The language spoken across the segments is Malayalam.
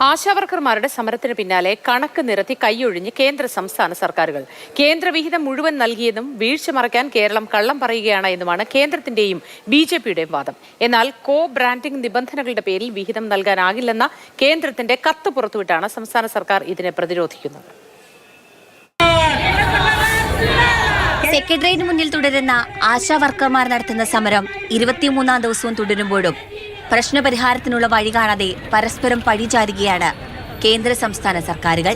ആശാവർക്കർമാരുടെ സമരത്തിന് പിന്നാലെ കണക്ക് നിരത്തി കൈയൊഴിഞ്ഞ് കേന്ദ്ര സംസ്ഥാന സർക്കാരുകൾ. കേന്ദ്രവിഹിതം മുഴുവൻ നൽകിയെന്നും വീഴ്ച മറയ്ക്കാൻ കേരളം കള്ളം പറയുകയാണ് എന്നുമാണ് കേന്ദ്രത്തിന്റെയും BJPയുടെയും വാദം. എന്നാൽ കോ ബ്രാൻഡിംഗ് നിബന്ധനകളുടെ പേരിൽ വിഹിതം നൽകാനാകില്ലെന്ന കേന്ദ്രത്തിന്റെ കത്ത് പുറത്തുവിട്ടാണ് സംസ്ഥാന സർക്കാർ ഇതിനെ പ്രതിരോധിക്കുന്നത്. സെക്രട്ടേറിയറ്റിന് മുന്നിൽ തുടരുന്ന ആശാവർക്കർമാർ നടത്തുന്ന സമരം 23-ാം ദിവസവും തുടരുമ്പോഴും പ്രശ്നപരിഹാരത്തിനുള്ള വഴി കാണാതെ പരസ്പരം പഴിചാരുകയാണ് കേന്ദ്ര സംസ്ഥാന സർക്കാരുകൾ.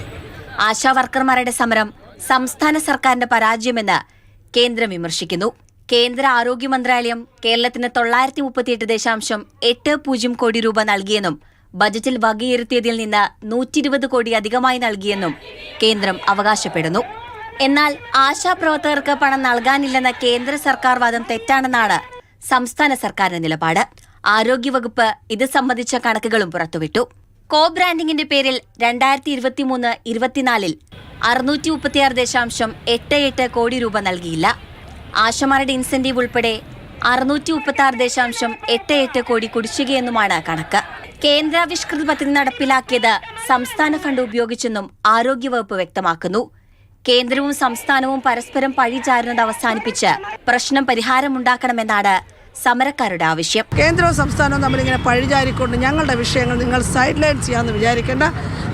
ആശാവർക്കർമാരുടെ സമരം സംസ്ഥാന സർക്കാരിന്റെ പരാജയമെന്ന് കേന്ദ്രം വിമർശിക്കുന്നു. കേന്ദ്ര ആരോഗ്യ മന്ത്രാലയം കേരളത്തിന് 938.80 കോടി രൂപ നൽകിയെന്നും ബജറ്റിൽ വകയിരുത്തിയതിൽ നിന്ന് 120 കോടി അധികമായി നൽകിയെന്നും കേന്ദ്രം അവകാശപ്പെടുന്നു. എന്നാൽ ആശാപ്രവർത്തകർക്ക് പണം നൽകാനില്ലെന്ന കേന്ദ്ര സർക്കാർ വാദം തെറ്റാണെന്നാണ് സംസ്ഥാന സർക്കാരിന്റെ നിലപാട്. ആരോഗ്യവകുപ്പ് ഇത് സംബന്ധിച്ച കണക്കുകളും പുറത്തുവിട്ടു. കോ ബ്രാൻഡിംഗിന്റെ പേരിൽ 2023-24 636.88 കോടി രൂപ നൽകിയില്ല. ആശമാരുടെ ഇൻസെന്റീവ് ഉൾപ്പെടെ 636.88 കോടി കുടിശ്ശികയെന്നുമാണ് കണക്ക്. കേന്ദ്രാവിഷ്കൃത പദ്ധതി നടപ്പിലാക്കിയത് സംസ്ഥാന ഫണ്ട് ഉപയോഗിച്ചെന്നും ആരോഗ്യവകുപ്പ് വ്യക്തമാക്കുന്നു. കേന്ദ്രവും സംസ്ഥാനവും പരസ്പരം പഴിചാരുന്നത് അവസാനിപ്പിച്ച് പ്രശ്നം പരിഹാരമുണ്ടാക്കണമെന്നാണ് സമരക്കാരുടെ ആവശ്യം. കേന്ദ്രവും സംസ്ഥാനവും നമ്മളിങ്ങനെ പഴിചാരിക്കൊണ്ട് ഞങ്ങളുടെ വിഷയങ്ങൾ നിങ്ങൾ സൈഡ് ലൈൻ ചെയ്യാമെന്ന് വിചാരിക്കേണ്ട.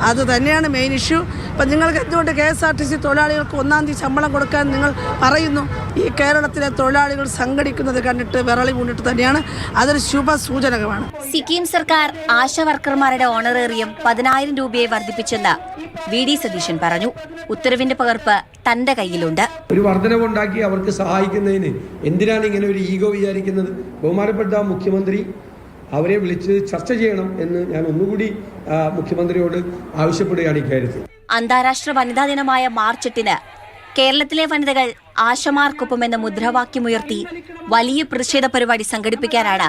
അത് തന്നെയാണ് മെയിൻ ഇഷ്യൂ. ഇപ്പം നിങ്ങൾക്ക് എന്തുകൊണ്ട് KSRTC തൊഴിലാളികൾക്ക് 1-ാം തീയതി ശമ്പളം കൊടുക്കാൻ നിങ്ങൾ പറയുന്നു? ഈ കേരളത്തിലെ തൊഴിലാളികൾ സംഘടിക്കുന്നത് കണ്ടിട്ട് വിറളി കൊണ്ടിട്ട് തന്നെയാണ്. അതൊരു ശുഭ സൂചനകമാണ്. സിക്കിം സർക്കാർ ആശാവർക്കർമാരുടെ ഓണറേറിയം 10,000 രൂപയെ വർദ്ധിപ്പിച്ചെന്ന് VD സതീശൻ പറഞ്ഞു. ഉത്തരവിന്റെ പകർപ്പ് തന്റെ കയ്യിലുണ്ട്. ഒരു വർധനവുണ്ടാക്കി അവർക്ക് സഹായിക്കുന്നതിന് എന്തിനാണ് ഇങ്ങനെ ഒരു ഈഗോ വിചാരിക്കുന്നത്? ബഹുമാനപ്പെട്ട മുഖ്യമന്ത്രി അവരെ വിളിച്ച് ചർച്ച ചെയ്യണം എന്ന് ഞാൻ ഒന്നുകൂടി മുഖ്യമന്ത്രിയോട് ആവശ്യപ്പെടുകയാണ് ഇക്കാര്യത്തിൽ. അന്താരാഷ്ട്ര വനിതാ ദിനമായ മാർച്ച് 8-ന് കേരളത്തിലെ വനിതകൾ ആശമാർക്കൊപ്പമെന്ന മുദ്രാവാക്യമുയർത്തി വലിയ പ്രതിഷേധ പരിപാടി സംഘടിപ്പിക്കാനാണ്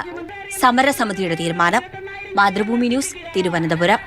സമരസമിതിയുടെ തീരുമാനം. മാതൃഭൂമി ന്യൂസ്, തിരുവനന്തപുരം.